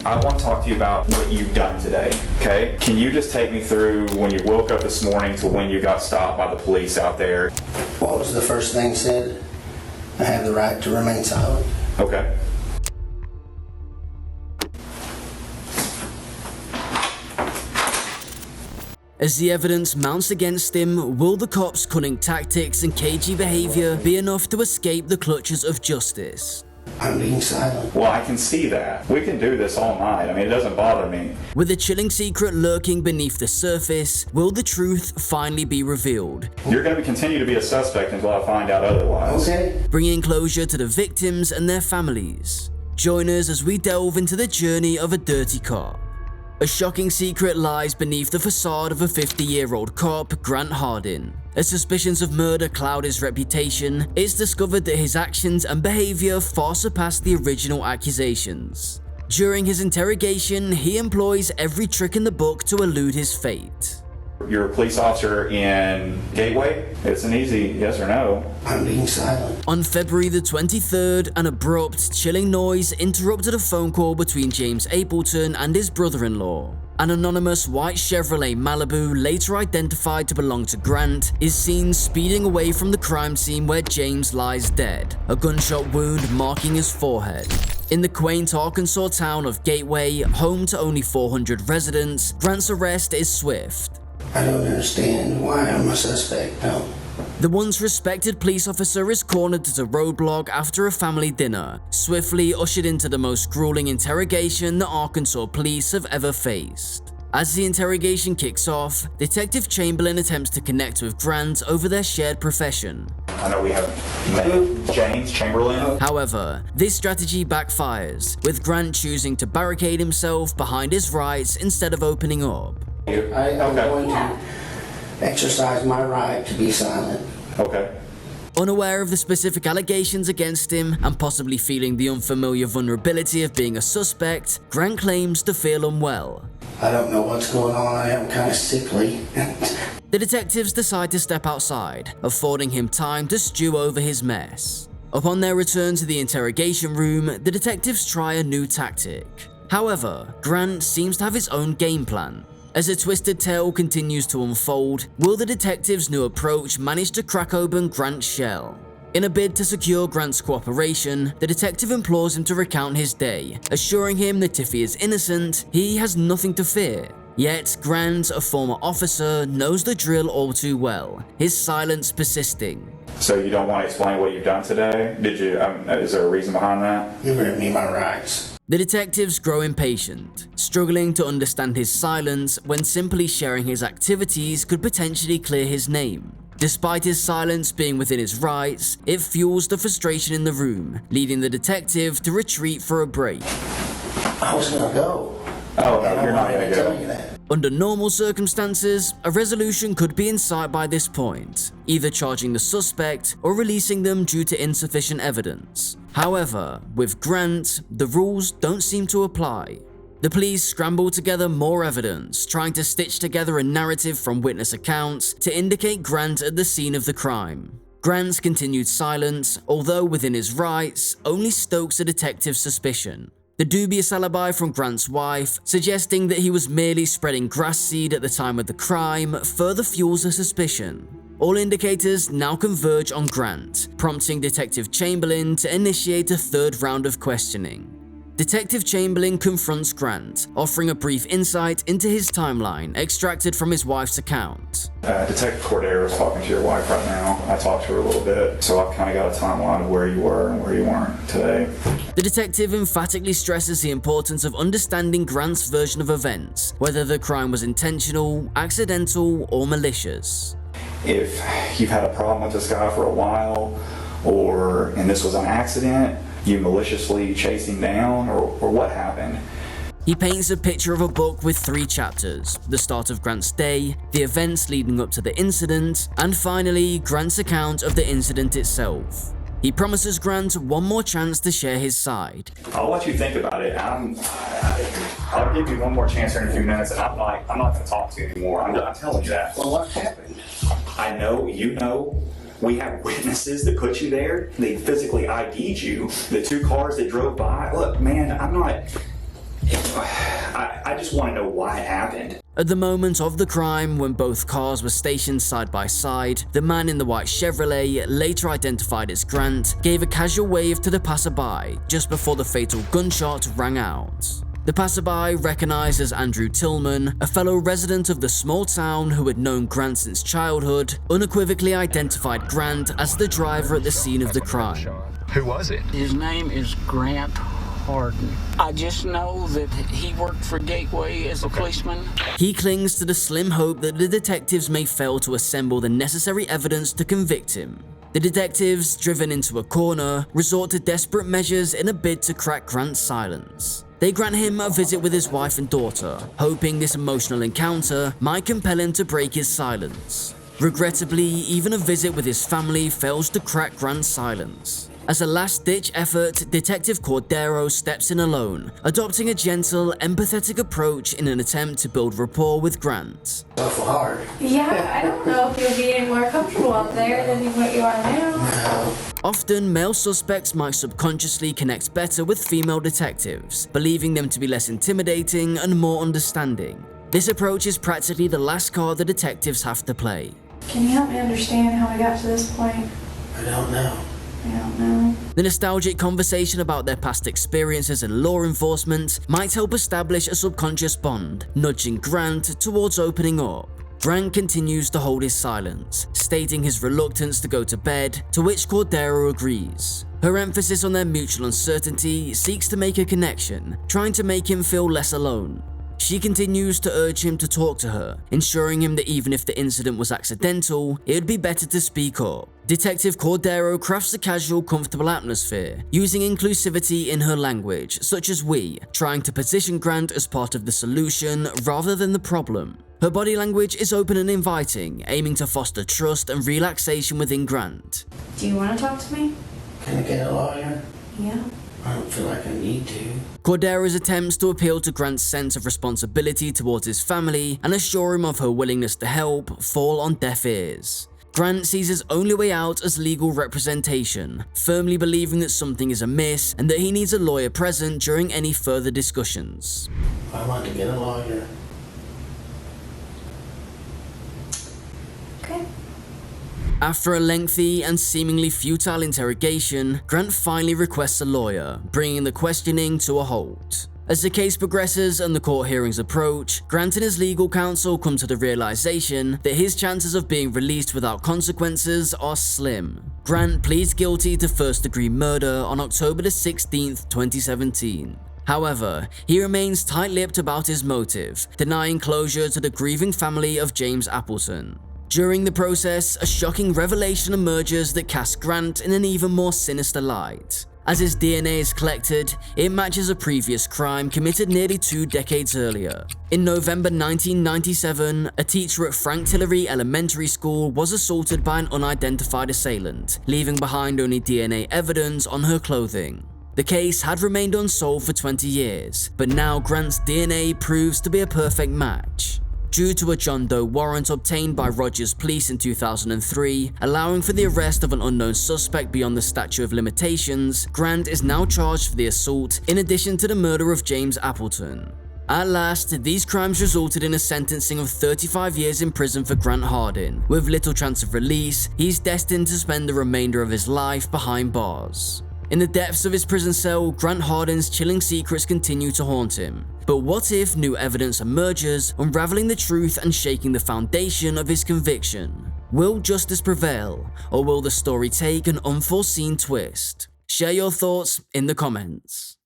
I want to talk to you about what you've done today, okay? Can you just take me through when you woke up this morning to when you got stopped by the police out there? What was the first thing said? I have the right to remain silent. Okay. As the evidence mounts against him, will the cops' cunning tactics and cagey behavior be enough to escape the clutches of justice? I'm being silent. Well, I can see that. We can do this all night. I mean, it doesn't bother me. With a chilling secret lurking beneath the surface, will the truth finally be revealed? You're going to continue to be a suspect until I find out otherwise. Okay. Bringing closure to the victims and their families. Join us as we delve into the journey of a dirty cop. A shocking secret lies beneath the facade of a 50-year-old cop, Grant Hardin. As suspicions of murder cloud his reputation, it's discovered that his actions and behavior far surpass the original accusations. During his interrogation, he employs every trick in the book to elude his fate. You're a police officer in Gateway? It's an easy yes or no. I'm being silent. On February the 23rd, an abrupt, chilling noise interrupted a phone call between James Appleton and his brother-in-law. An anonymous white Chevrolet Malibu, later identified to belong to Grant, is seen speeding away from the crime scene where James lies dead, a gunshot wound marking his forehead. In the quaint Arkansas town of Gateway, home to only 400 residents, Grant's arrest is swift. I don't understand why I'm a suspect, no. The once respected police officer is cornered at a roadblock after a family dinner, swiftly ushered into the most grueling interrogation the Arkansas police have ever faced. As the interrogation kicks off, Detective Chamberlain attempts to connect with Grant over their shared profession. I know we haven't met James Chamberlain. However, this strategy backfires, with Grant choosing to barricade himself behind his rights instead of opening up. I'm going to exercise my right to be silent. Okay. Unaware of the specific allegations against him and possibly feeling the unfamiliar vulnerability of being a suspect, Grant claims to feel unwell. I don't know what's going on. I am kind of sickly. The detectives decide to step outside, affording him time to stew over his mess. Upon their return to the interrogation room, the detectives try a new tactic. However, Grant seems to have his own game plan. As a twisted tale continues to unfold, will the detectives' new approach manage to crack open Grant's shell? In a bid to secure Grant's cooperation, the detective implores him to recount his day, assuring him that if he is innocent, he has nothing to fear. Yet, Grant, a former officer, knows the drill all too well, his silence persisting. So you don't want to explain what you've done today? Did you? Is there a reason behind that? You ripped me my rights. The detectives grow impatient, struggling to understand his silence when simply sharing his activities could potentially clear his name. Despite his silence being within his rights, it fuels the frustration in the room, leading the detective to retreat for a break. I was gonna go. Oh, no, you're not going to tell go. you that. Under normal circumstances, a resolution could be in sight by this point, either charging the suspect or releasing them due to insufficient evidence. However, with Grant, the rules don't seem to apply. The police scramble together more evidence, trying to stitch together a narrative from witness accounts to indicate Grant at the scene of the crime. Grant's continued silence, although within his rights, only stokes a detective's suspicion. The dubious alibi from Grant's wife, suggesting that he was merely spreading grass seed at the time of the crime, further fuels the suspicion. All indicators now converge on Grant, prompting Detective Chamberlain to initiate a third round of questioning. Detective Chamberlain confronts Grant, offering a brief insight into his timeline extracted from his wife's account. Detective Cordero is talking to your wife right now. I talked to her a little bit, so I've kind of got a timeline of where you were and where you weren't today. The detective emphatically stresses the importance of understanding Grant's version of events, whether the crime was intentional, accidental, or malicious. If you've had a problem with this guy for a while, and this was an accident, you maliciously chased him down, or what happened? He paints a picture of a book with 3 chapters: the start of Grant's day, the events leading up to the incident, and finally, Grant's account of the incident itself. He promises Grant one more chance to share his side. I'll let you think about it. I'll give you one more chance here in a few minutes, and I'm not going to talk to you anymore. I'm telling you that. Well, what happened? I know, you know. We have witnesses that put you there. They physically ID'd you. The 2 cars that drove by. Look, man, I just want to know why it happened. At the moment of the crime, when both cars were stationed side by side, the man in the white Chevrolet, later identified as Grant, gave a casual wave to the passerby just before the fatal gunshot rang out. The passerby, recognized as Andrew Tillman, a fellow resident of the small town who had known Grant since childhood, unequivocally identified Grant as the driver at the scene of the crime. Who was it? His name is Grant Harden. I just know that he worked for Gateway as a policeman. He clings to the slim hope that the detectives may fail to assemble the necessary evidence to convict him. The detectives, driven into a corner, resort to desperate measures in a bid to crack Grant's silence. They grant him a visit with his wife and daughter, hoping this emotional encounter might compel him to break his silence. Regrettably, even a visit with his family fails to crack Grant's silence. As a last-ditch effort, Detective Cordero steps in alone, adopting a gentle, empathetic approach in an attempt to build rapport with Grant. Awful hard. Yeah, I don't know if you'll be any more comfortable out there than what you are now. Often, male suspects might subconsciously connect better with female detectives, believing them to be less intimidating and more understanding. This approach is practically the last card the detectives have to play. Can you help me understand how we got to this point? I don't know. I don't know. The nostalgic conversation about their past experiences in law enforcement might help establish a subconscious bond, nudging Grant towards opening up. Grant continues to hold his silence, stating his reluctance to go to bed, to which Cordero agrees. Her emphasis on their mutual uncertainty seeks to make a connection, trying to make him feel less alone. She continues to urge him to talk to her, ensuring him that even if the incident was accidental, it would be better to speak up. Detective Cordero crafts a casual, comfortable atmosphere, using inclusivity in her language, such as we, trying to position Grant as part of the solution rather than the problem. Her body language is open and inviting, aiming to foster trust and relaxation within Grant. Do you want to talk to me? Can I get a lawyer? Yeah. I don't feel like I need to. Cordero's attempts to appeal to Grant's sense of responsibility towards his family and assure him of her willingness to help fall on deaf ears. Grant sees his only way out as legal representation, firmly believing that something is amiss and that he needs a lawyer present during any further discussions. I want to get a lawyer. Okay. After a lengthy and seemingly futile interrogation, Grant finally requests a lawyer, bringing the questioning to a halt. As the case progresses and the court hearings approach, Grant and his legal counsel come to the realization that his chances of being released without consequences are slim. Grant pleads guilty to first-degree murder on October 16, 2017. However, he remains tight-lipped about his motive, denying closure to the grieving family of James Appleton. During the process, a shocking revelation emerges that casts Grant in an even more sinister light. As his DNA is collected, it matches a previous crime committed nearly 2 decades earlier. In November 1997, a teacher at Frank Tillery Elementary School was assaulted by an unidentified assailant, leaving behind only DNA evidence on her clothing. The case had remained unsolved for 20 years, but now Grant's DNA proves to be a perfect match. Due to a John Doe warrant obtained by Rogers Police in 2003, allowing for the arrest of an unknown suspect beyond the statute of limitations, Grant is now charged for the assault in addition to the murder of James Appleton. At last, these crimes resulted in a sentencing of 35 years in prison for Grant Harden. With little chance of release, he's destined to spend the remainder of his life behind bars. In the depths of his prison cell, Grant Harden's chilling secrets continue to haunt him. But what if new evidence emerges, unraveling the truth and shaking the foundation of his conviction? Will justice prevail, or will the story take an unforeseen twist? Share your thoughts in the comments.